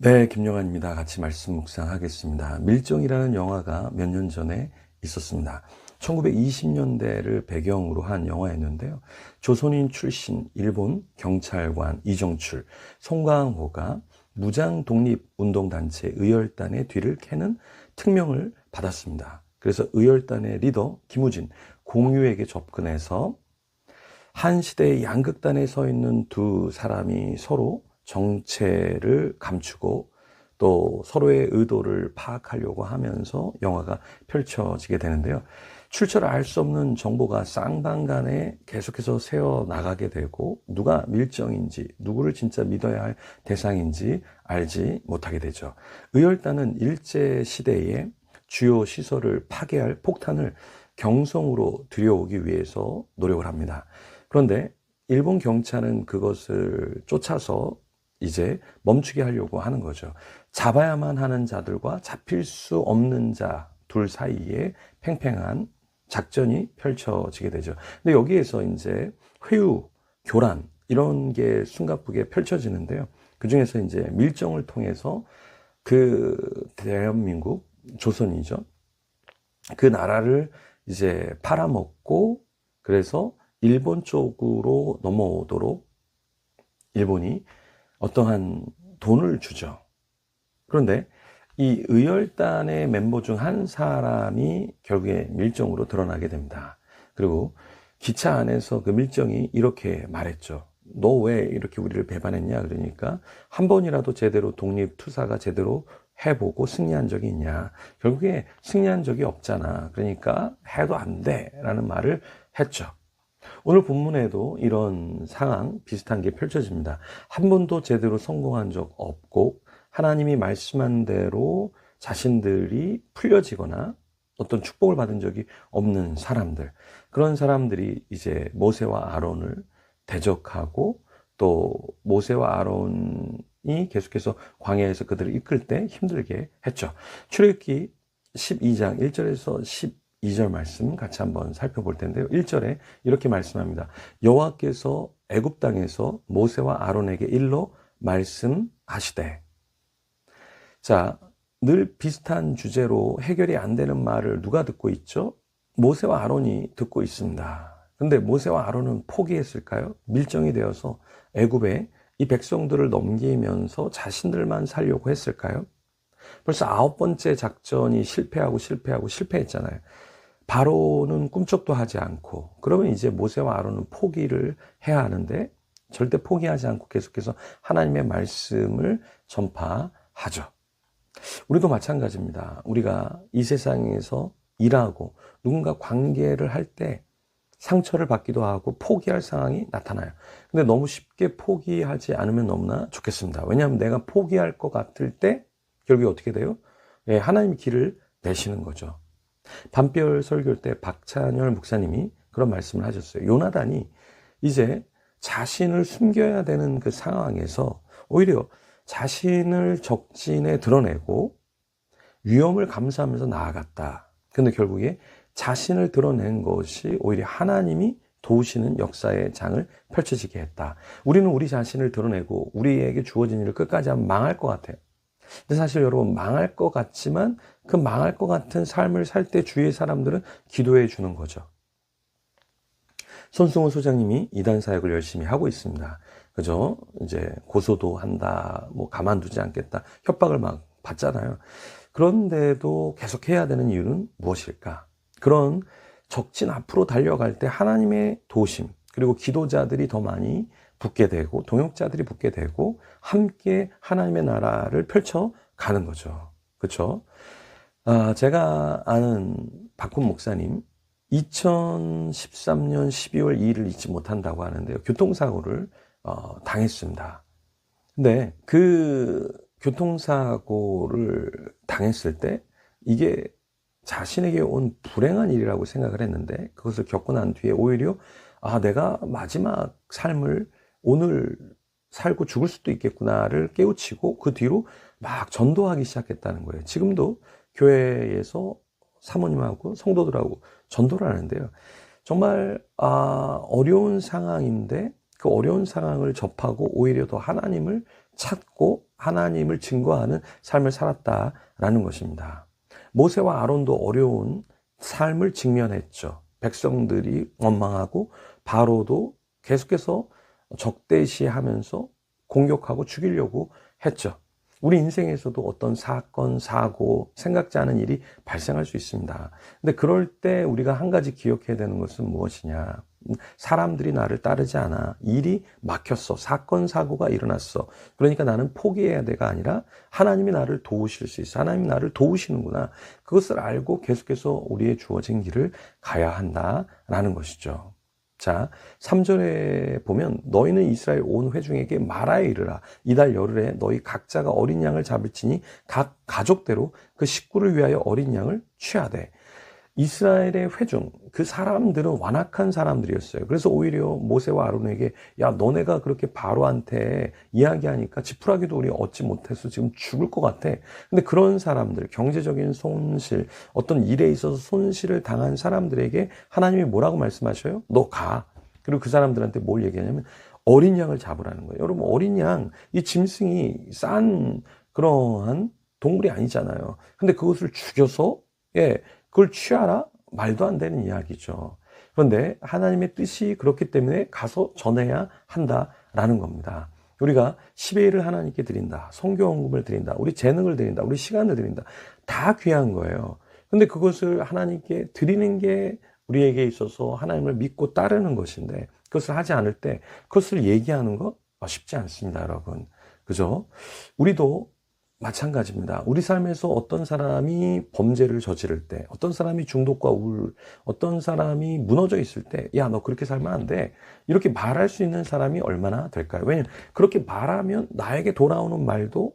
네, 김용환입니다. 같이 말씀 묵상하겠습니다. 밀정이라는 영화가 몇 년 전에 있었습니다. 1920년대를 배경으로 한 영화였는데요. 조선인 출신 일본 경찰관 이정출, 송강호가 무장 독립운동단체 의열단의 뒤를 캐는 특명을 받았습니다. 그래서 의열단의 리더 김우진, 공유에게 접근해서 한 시대의 양극단에 서 있는 두 사람이 서로 정체를 감추고 또 서로의 의도를 파악하려고 하면서 영화가 펼쳐지게 되는데요. 출처를 알 수 없는 정보가 쌍방간에 계속해서 새어나가게 되고 누가 밀정인지 누구를 진짜 믿어야 할 대상인지 알지 못하게 되죠. 의열단은 일제시대에 주요 시설을 파괴할 폭탄을 경성으로 들여오기 위해서 노력을 합니다. 그런데 일본 경찰은 그것을 쫓아서 이제 멈추게 하려고 하는 거죠. 잡아야만 하는 자들과 잡힐 수 없는 자 둘 사이에 팽팽한 작전이 펼쳐지게 되죠. 근데 여기에서 이제 회유, 교란 이런 게 숨가쁘게 펼쳐지는데요. 그 중에서 이제 밀정을 통해서 그 대한민국 조선이죠. 그 나라를 이제 팔아먹고 그래서 일본 쪽으로 넘어오도록 일본이 어떠한 돈을 주죠. 그런데 이 의열단의 멤버 중 한 사람이 결국에 밀정으로 드러나게 됩니다. 그리고 기차 안에서 그 밀정이 이렇게 말했죠. 너 왜 이렇게 우리를 배반했냐? 그러니까 한 번이라도 제대로 독립투사가 제대로 해보고 승리한 적이 있냐? 결국에 승리한 적이 없잖아. 그러니까 해도 안 돼. 라는 말을 했죠. 오늘 본문에도 이런 상황 비슷한 게 펼쳐집니다. 한 번도 제대로 성공한 적 없고 하나님이 말씀한 대로 자신들이 풀려지거나 어떤 축복을 받은 적이 없는 사람들, 그런 사람들이 이제 모세와 아론을 대적하고 또 모세와 아론이 계속해서 광야에서 그들을 이끌 때 힘들게 했죠. 출애굽기 12장 1절에서 12절 말씀 같이 한번 살펴볼 텐데요. 1절에 이렇게 말씀합니다. 여호와께서 애굽 땅에서 모세와 아론에게 일러 말씀하시되. 자, 늘 비슷한 주제로 해결이 안 되는 말을 누가 듣고 있죠? 모세와 아론이 듣고 있습니다. 근데 모세와 아론은 포기했을까요? 밀정이 되어서 애굽에 이 백성들을 넘기면서 자신들만 살려고 했을까요? 벌써 9번째 작전이 실패했잖아요. 바로는 꿈쩍도 하지 않고, 그러면 이제 모세와 아론은 포기를 해야 하는데 절대 포기하지 않고 계속해서 하나님의 말씀을 전파하죠. 우리도 마찬가지입니다. 우리가 이 세상에서 일하고 누군가 관계를 할 때 상처를 받기도 하고 포기할 상황이 나타나요. 근데 너무 쉽게 포기하지 않으면 너무나 좋겠습니다. 왜냐하면 내가 포기할 것 같을 때 결국에 어떻게 돼요? 예, 하나님이 길을 내시는 거죠. 밤별 설교 때 박찬열 목사님이 그런 말씀을 하셨어요. 요나단이 이제 자신을 숨겨야 되는 그 상황에서 오히려 자신을 적진에 드러내고 위험을 감수하면서 나아갔다. 근데 결국에 자신을 드러낸 것이 오히려 하나님이 도우시는 역사의 장을 펼쳐지게 했다. 우리는 우리 자신을 드러내고 우리에게 주어진 일을 끝까지 하면 망할 것 같아요. 근데 사실 여러분, 망할 것 같지만 그 망할 것 같은 삶을 살 때 주위의 사람들은 기도해 주는 거죠. 손승호 소장님이 이단 사역을 열심히 하고 있습니다. 그죠? 이제 고소도 한다, 뭐 가만두지 않겠다, 협박을 막 받잖아요. 그런데도 계속 해야 되는 이유는 무엇일까? 그런 적진 앞으로 달려갈 때 하나님의 도우심, 그리고 기도자들이 더 많이 붙게 되고 동역자들이 붙게 되고 함께 하나님의 나라를 펼쳐가는 거죠. 그렇죠? 제가 아는 박훈 목사님 2013년 12월 2일을 잊지 못한다고 하는데요. 교통사고를 당했습니다. 근데 그 교통사고를 당했을 때 이게 자신에게 온 불행한 일이라고 생각을 했는데 그것을 겪고 난 뒤에 오히려 내가 마지막 삶을 오늘 살고 죽을 수도 있겠구나를 깨우치고 그 뒤로 막 전도하기 시작했다는 거예요. 지금도 교회에서 사모님하고 성도들하고 전도를 하는데요. 정말 어려운 상황인데 그 어려운 상황을 접하고 오히려 더 하나님을 찾고 하나님을 증거하는 삶을 살았다라는 것입니다. 모세와 아론도 어려운 삶을 직면했죠. 백성들이 원망하고 바로도 계속해서 적대시하면서 공격하고 죽이려고 했죠. 우리 인생에서도 어떤 사건, 사고, 생각지 않은 일이 발생할 수 있습니다. 근데 그럴 때 우리가 한 가지 기억해야 되는 것은 무엇이냐? 사람들이 나를 따르지 않아. 일이 막혔어. 사건, 사고가 일어났어. 그러니까 나는 포기해야 돼가 아니라 하나님이 나를 도우실 수 있어. 하나님이 나를 도우시는구나. 그것을 알고 계속해서 우리의 주어진 길을 가야 한다라는 것이죠. 자, 3절에 보면 너희는 이스라엘 온 회중에게 말하여 이르라. 이달 열흘에 너희 각자가 어린 양을 잡을지니 각 가족대로 그 식구를 위하여 어린 양을 취하되. 이스라엘의 회중, 그 사람들은 완악한 사람들이었어요. 그래서 오히려 모세와 아론에게 야, 너네가 그렇게 바로한테 이야기하니까 지푸라기도 우리 얻지 못해서 지금 죽을 것 같아. 근데 그런 사람들, 경제적인 손실, 어떤 일에 있어서 손실을 당한 사람들에게 하나님이 뭐라고 말씀하셔요? 너 가. 그리고 그 사람들한테 뭘 얘기하냐면 어린 양을 잡으라는 거예요. 여러분, 어린 양, 이 짐승이 싼 그러한 동물이 아니잖아요. 근데 그것을 죽여서 그걸 취하라? 말도 안 되는 이야기죠. 그런데 하나님의 뜻이 그렇기 때문에 가서 전해야 한다라는 겁니다. 우리가 10의 1을 하나님께 드린다. 성교원금을 드린다. 우리 재능을 드린다. 우리 시간을 드린다. 다 귀한 거예요. 근데 그것을 하나님께 드리는 게 우리에게 있어서 하나님을 믿고 따르는 것인데 그것을 하지 않을 때 그것을 얘기하는 거 쉽지 않습니다, 여러분. 그죠? 우리도 마찬가지입니다. 우리 삶에서 어떤 사람이 범죄를 저지를 때, 어떤 사람이 중독과 우울, 어떤 사람이 무너져 있을 때, 야, 너 그렇게 살면 안 돼. 이렇게 말할 수 있는 사람이 얼마나 될까요? 왜냐하면 그렇게 말하면 나에게 돌아오는 말도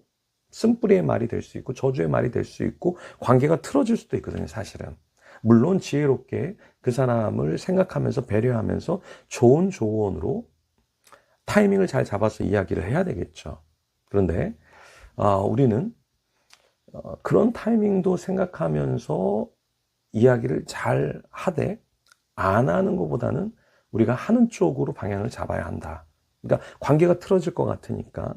쓴뿌리의 말이 될 수 있고, 저주의 말이 될 수 있고, 관계가 틀어질 수도 있거든요, 사실은. 물론 지혜롭게 그 사람을 생각하면서 배려하면서 좋은 조언으로 타이밍을 잘 잡아서 이야기를 해야 되겠죠. 그런데 우리는 그런 타이밍도 생각하면서 이야기를 잘 하되 안 하는 것보다는 우리가 하는 쪽으로 방향을 잡아야 한다. 그러니까 관계가 틀어질 것 같으니까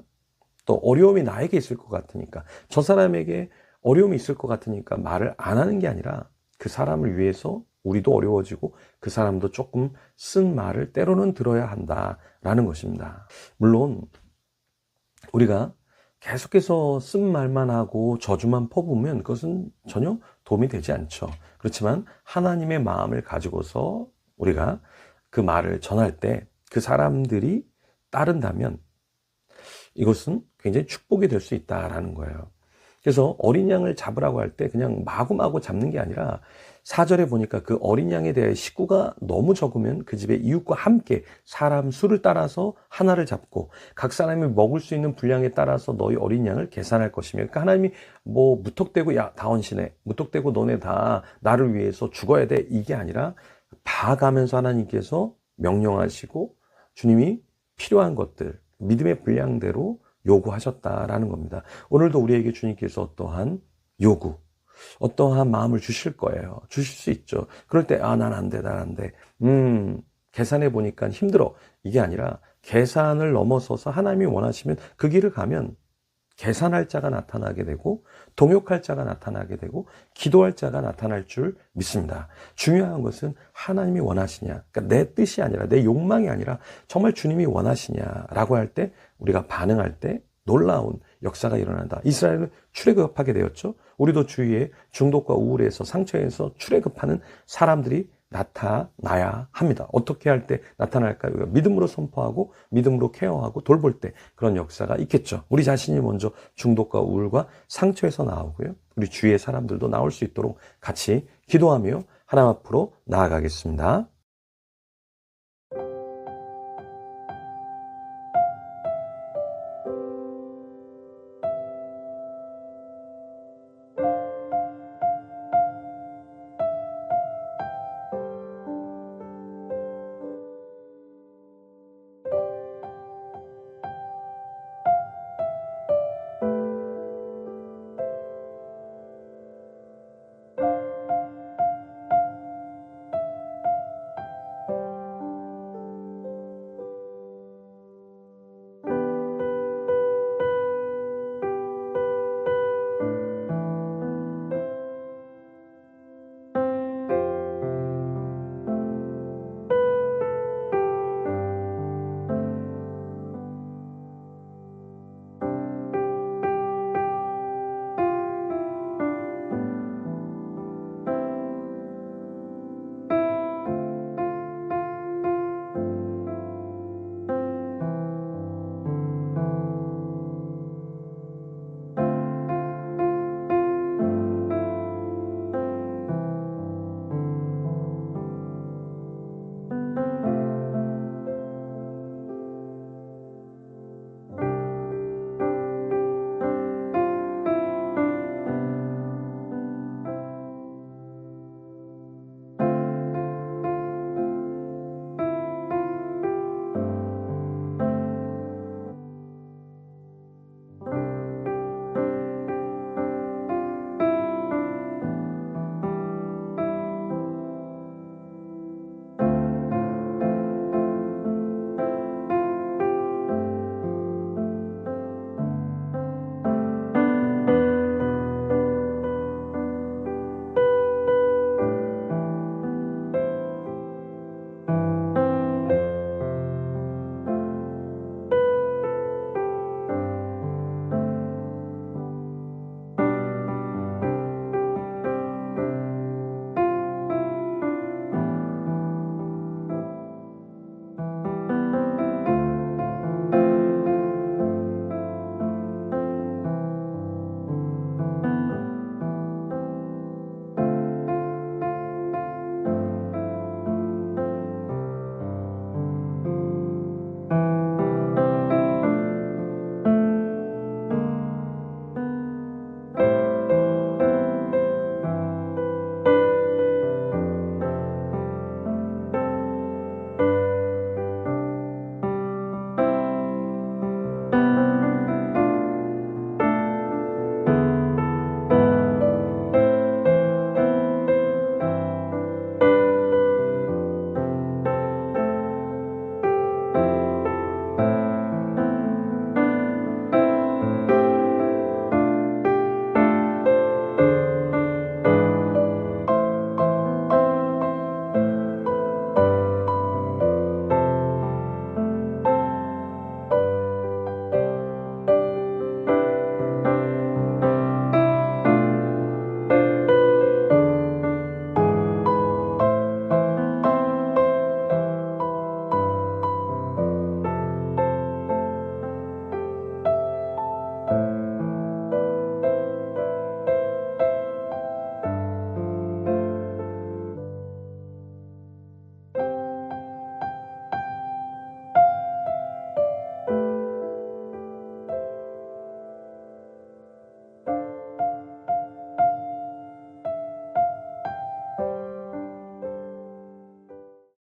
또 어려움이 나에게 있을 것 같으니까 저 사람에게 어려움이 있을 것 같으니까 말을 안 하는 게 아니라 그 사람을 위해서 우리도 어려워지고 그 사람도 조금 쓴 말을 때로는 들어야 한다라는 것입니다. 물론 우리가 계속해서 쓴 말만 하고 저주만 퍼부으면 그것은 전혀 도움이 되지 않죠. 그렇지만 하나님의 마음을 가지고서 우리가 그 말을 전할 때 그 사람들이 따른다면 이것은 굉장히 축복이 될 수 있다라는 거예요. 그래서 어린 양을 잡으라고 할 때 그냥 마구마구 잡는 게 아니라 4절에 보니까 그 어린 양에 대해 식구가 너무 적으면 그 집의 이웃과 함께 사람 수를 따라서 하나를 잡고 각 사람이 먹을 수 있는 분량에 따라서 너희 어린 양을 계산할 것이며, 그러니까 하나님이 뭐 무턱대고 야 다 헌신해, 무턱대고 너네 다 나를 위해서 죽어야 돼, 이게 아니라 봐가면서 하나님께서 명령하시고 주님이 필요한 것들 믿음의 분량대로 요구하셨다라는 겁니다. 오늘도 우리에게 주님께서 어떠한 요구, 어떠한 마음을 주실 거예요. 주실 수 있죠. 그럴 때 난 안 돼, 난 안 돼. 계산해 보니까 힘들어. 이게 아니라 계산을 넘어서서 하나님이 원하시면 그 길을 가면 계산할 자가 나타나게 되고 동역할 자가 나타나게 되고 기도할 자가 나타날 줄 믿습니다. 중요한 것은 하나님이 원하시냐, 그러니까 내 뜻이 아니라 내 욕망이 아니라 정말 주님이 원하시냐라고 할 때 우리가 반응할 때 놀라운 역사가 일어난다. 이스라엘은 출애굽하게 되었죠. 우리도 주위에 중독과 우울에서 상처에서 출애굽하는 사람들이 나타나야 합니다. 어떻게 할 때 나타날까요? 믿음으로 선포하고 믿음으로 케어하고 돌볼 때 그런 역사가 있겠죠. 우리 자신이 먼저 중독과 우울과 상처에서 나오고요. 우리 주위의 사람들도 나올 수 있도록 같이 기도하며 하나님 앞으로 나아가겠습니다.